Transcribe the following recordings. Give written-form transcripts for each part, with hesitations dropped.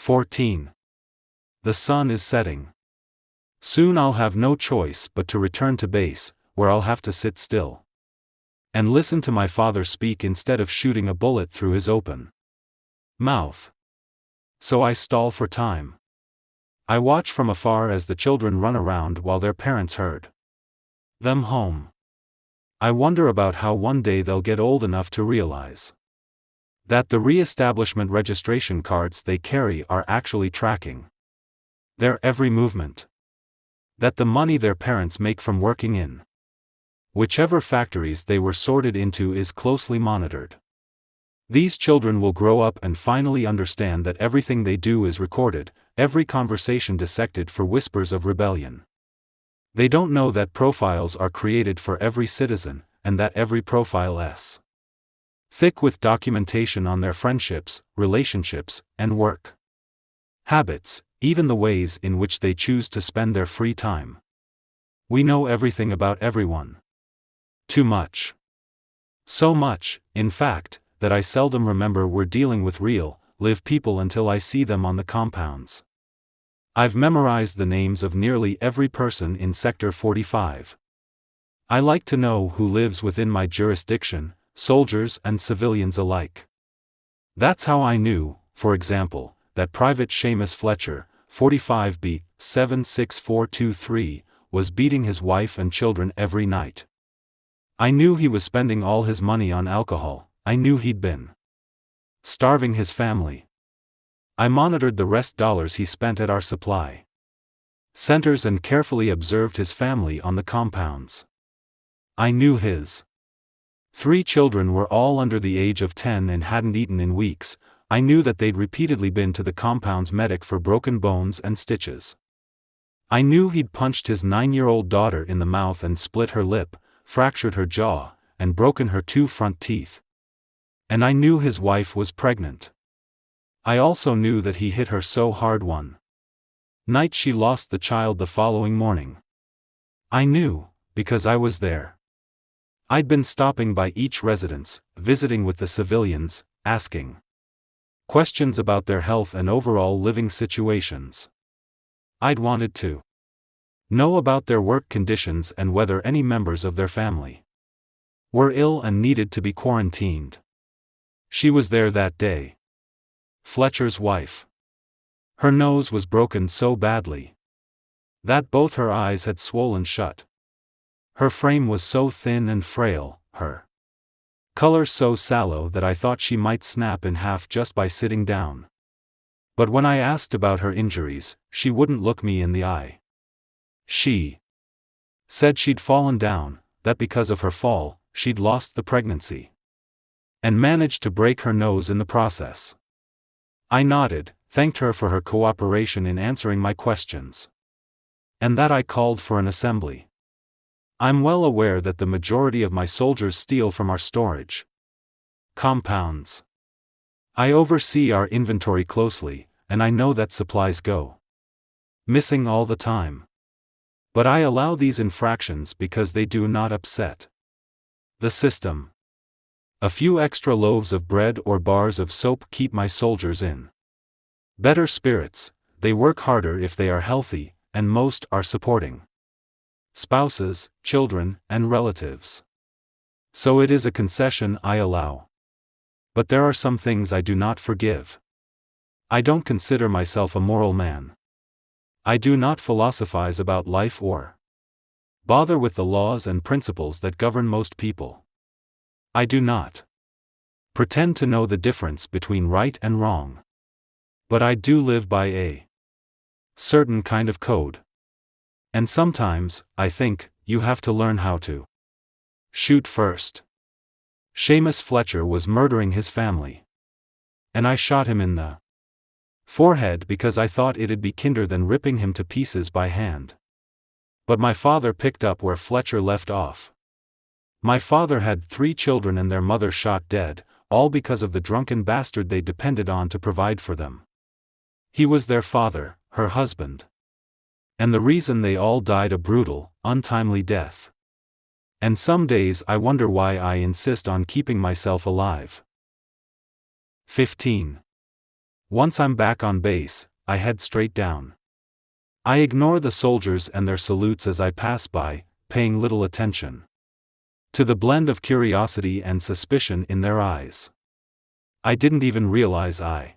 14. The sun is setting. Soon I'll have no choice but to return to base, where I'll have to sit still and listen to my father speak instead of shooting a bullet through his open mouth. So I stall for time. I watch from afar as the children run around while their parents herd them home. I wonder about how one day they'll get old enough to realize that the re-establishment registration cards they carry are actually tracking their every movement. That the money their parents make from working in whichever factories they were sorted into is closely monitored. These children will grow up and finally understand that everything they do is recorded, every conversation dissected for whispers of rebellion. They don't know that profiles are created for every citizen, and that every profile is thick with documentation on their friendships, relationships, and work habits, even the ways in which they choose to spend their free time. We know everything about everyone. Too much. So much, in fact, that I seldom remember we're dealing with real, live people until I see them on the compounds. I've memorized the names of nearly every person in Sector 45. I like to know who lives within my jurisdiction, soldiers and civilians alike. That's how I knew, for example, that Private Seamus Fletcher, 45B, 76423, was beating his wife and children every night. I knew he was spending all his money on alcohol. I knew he'd been starving his family. I monitored the rest dollars he spent at our supply centers and carefully observed his family on the compounds. I knew his 3 children were all under the age of 10 and hadn't eaten in weeks. I knew that they'd repeatedly been to the compound's medic for broken bones and stitches. I knew he'd punched his 9-year-old daughter in the mouth and split her lip, fractured her jaw, and broken her 2 front teeth. And I knew his wife was pregnant. I also knew that he hit her so hard one night she lost the child the following morning. I knew, because I was there. I'd been stopping by each residence, visiting with the civilians, asking questions about their health and overall living situations. I'd wanted to know about their work conditions and whether any members of their family were ill and needed to be quarantined. She was there that day. Fletcher's wife. Her nose was broken so badly that both her eyes had swollen shut. Her frame was so thin and frail, her color so sallow that I thought she might snap in half just by sitting down. But when I asked about her injuries, she wouldn't look me in the eye. She said she'd fallen down, that because of her fall, she'd lost the pregnancy and managed to break her nose in the process. I nodded, thanked her for her cooperation in answering my questions, and that I called for an assembly. I'm well aware that the majority of my soldiers steal from our storage compounds. I oversee our inventory closely, and I know that supplies go missing all the time. But I allow these infractions because they do not upset the system. A few extra loaves of bread or bars of soap keep my soldiers in better spirits. They work harder if they are healthy, and most are supporting spouses, children, and relatives. So it is a concession I allow. But there are some things I do not forgive. I don't consider myself a moral man. I do not philosophize about life or bother with the laws and principles that govern most people. I do not pretend to know the difference between right and wrong. But I do live by a certain kind of code. And sometimes, I think, you have to learn how to shoot first. Seamus Fletcher was murdering his family. And I shot him in the forehead because I thought it'd be kinder than ripping him to pieces by hand. But my father picked up where Fletcher left off. My father had 3 children and their mother shot dead, all because of the drunken bastard they depended on to provide for them. He was their father, her husband. And the reason they all died a brutal, untimely death. And some days I wonder why I insist on keeping myself alive. 15. Once I'm back on base, I head straight down. I ignore the soldiers and their salutes as I pass by, paying little attention to the blend of curiosity and suspicion in their eyes. I didn't even realize I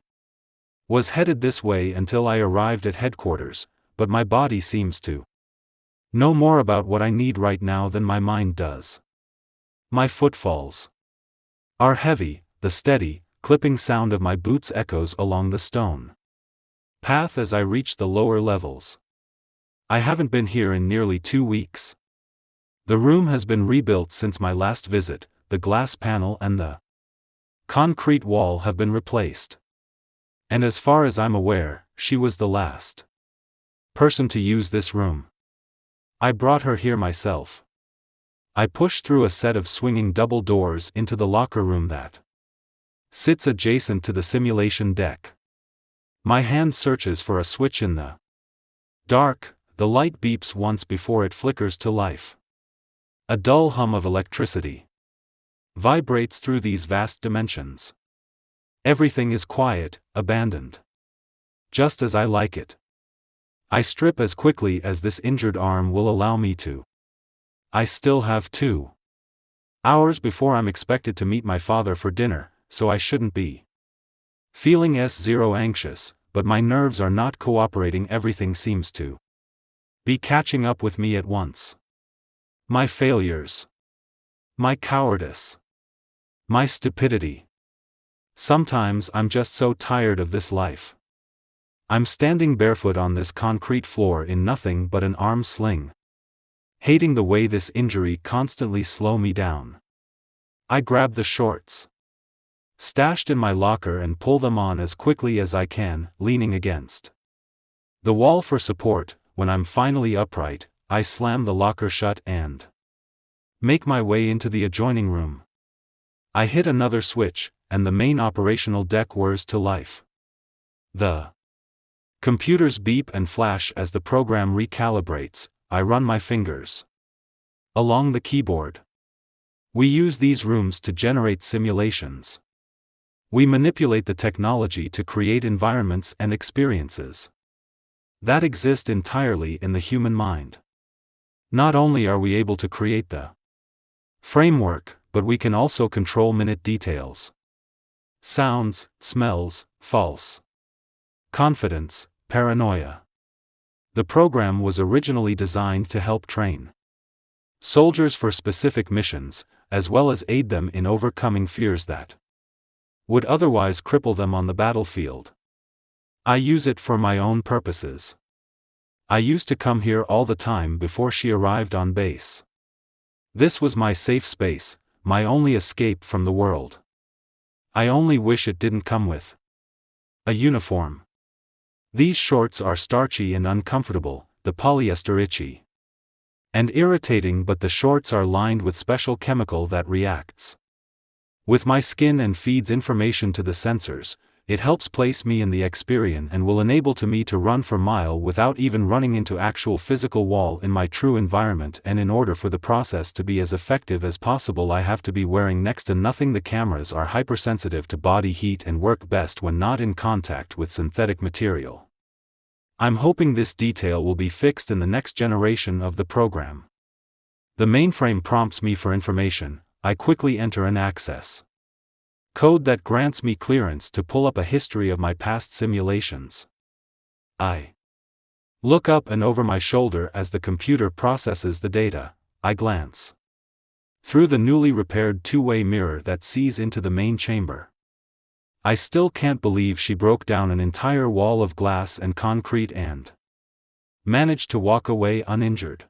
was headed this way until I arrived at headquarters, but my body seems to know more about what I need right now than my mind does. My footfalls are heavy, the steady, clipping sound of my boots echoes along the stone path as I reach the lower levels. I haven't been here in nearly 2 weeks. The room has been rebuilt since my last visit, the glass panel and the concrete wall have been replaced. And as far as I'm aware, she was the last person to use this room. I brought her here myself. I push through a set of swinging double doors into the locker room that sits adjacent to the simulation deck. My hand searches for a switch in the dark, the light beeps once before it flickers to life. A dull hum of electricity vibrates through these vast dimensions. Everything is quiet, abandoned. Just as I like it. I strip as quickly as this injured arm will allow me to. I still have 2 hours before I'm expected to meet my father for dinner, so I shouldn't be feeling S0 anxious, but my nerves are not cooperating. Everything seems to be catching up with me at once. My failures. My cowardice. My stupidity. Sometimes I'm just so tired of this life. I'm standing barefoot on this concrete floor in nothing but an arm sling, hating the way this injury constantly slows me down. I grab the shorts stashed in my locker and pull them on as quickly as I can, leaning against the wall for support. When I'm finally upright, I slam the locker shut and make my way into the adjoining room. I hit another switch, and the main operational deck whirs to life. The computers beep and flash as the program recalibrates. I run my fingers along the keyboard. We use these rooms to generate simulations. We manipulate the technology to create environments and experiences that exist entirely in the human mind. Not only are we able to create the framework, but we can also control minute details. Sounds, smells, false confidence, paranoia. The program was originally designed to help train soldiers for specific missions, as well as aid them in overcoming fears that would otherwise cripple them on the battlefield. I use it for my own purposes. I used to come here all the time before she arrived on base. This was my safe space, my only escape from the world. I only wish it didn't come with a uniform. These shorts are starchy and uncomfortable, the polyester itchy and irritating, but the shorts are lined with special chemical that reacts with my skin and feeds information to the sensors. It helps place me in the experience and will enable me to run for mile without even running into actual physical wall in my true environment. And in order for the process to be as effective as possible, I have to be wearing next to nothing. The cameras are hypersensitive to body heat and work best when not in contact with synthetic material. I'm hoping this detail will be fixed in the next generation of the program. The mainframe prompts me for information. I quickly enter an access code that grants me clearance to pull up a history of my past simulations. I look up and over my shoulder as the computer processes the data. I glance through the newly repaired two-way mirror that sees into the main chamber. I still can't believe she broke down an entire wall of glass and concrete and managed to walk away uninjured.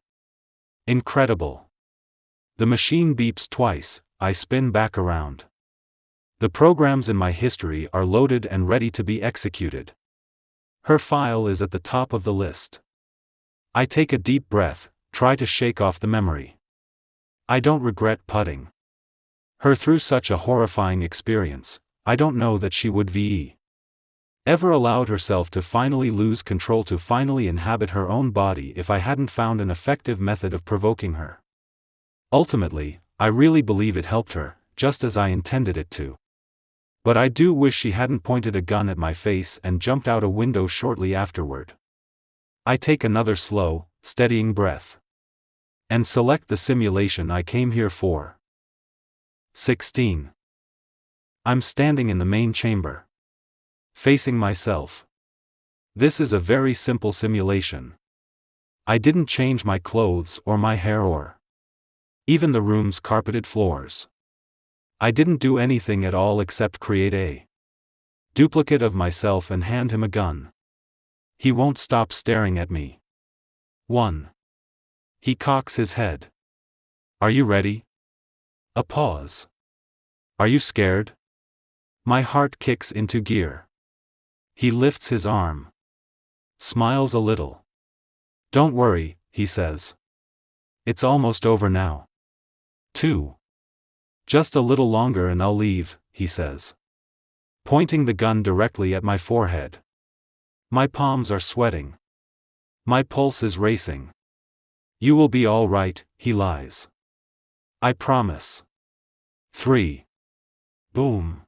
Incredible. The machine beeps twice. I spin back around. The programs in my history are loaded and ready to be executed. Her file is at the top of the list. I take a deep breath, try to shake off the memory. I don't regret putting her through such a horrifying experience. I don't know that she would ever allowed herself to finally lose control, to finally inhabit her own body, if I hadn't found an effective method of provoking her. Ultimately, I really believe it helped her, just as I intended it to. But I do wish she hadn't pointed a gun at my face and jumped out a window shortly afterward. I take another slow, steadying breath. And select the simulation I came here for. 16. I'm standing in the main chamber. Facing myself. This is a very simple simulation. I didn't change my clothes or my hair or even the room's carpeted floors. I didn't do anything at all except create a duplicate of myself and hand him a gun. He won't stop staring at me. 1. He cocks his head. Are you ready? A pause. Are you scared? My heart kicks into gear. He lifts his arm. Smiles a little. Don't worry, he says. It's almost over now. 2. Just a little longer and I'll leave, he says. Pointing the gun directly at my forehead. My palms are sweating. My pulse is racing. You will be all right, he lies. I promise. 3. Boom.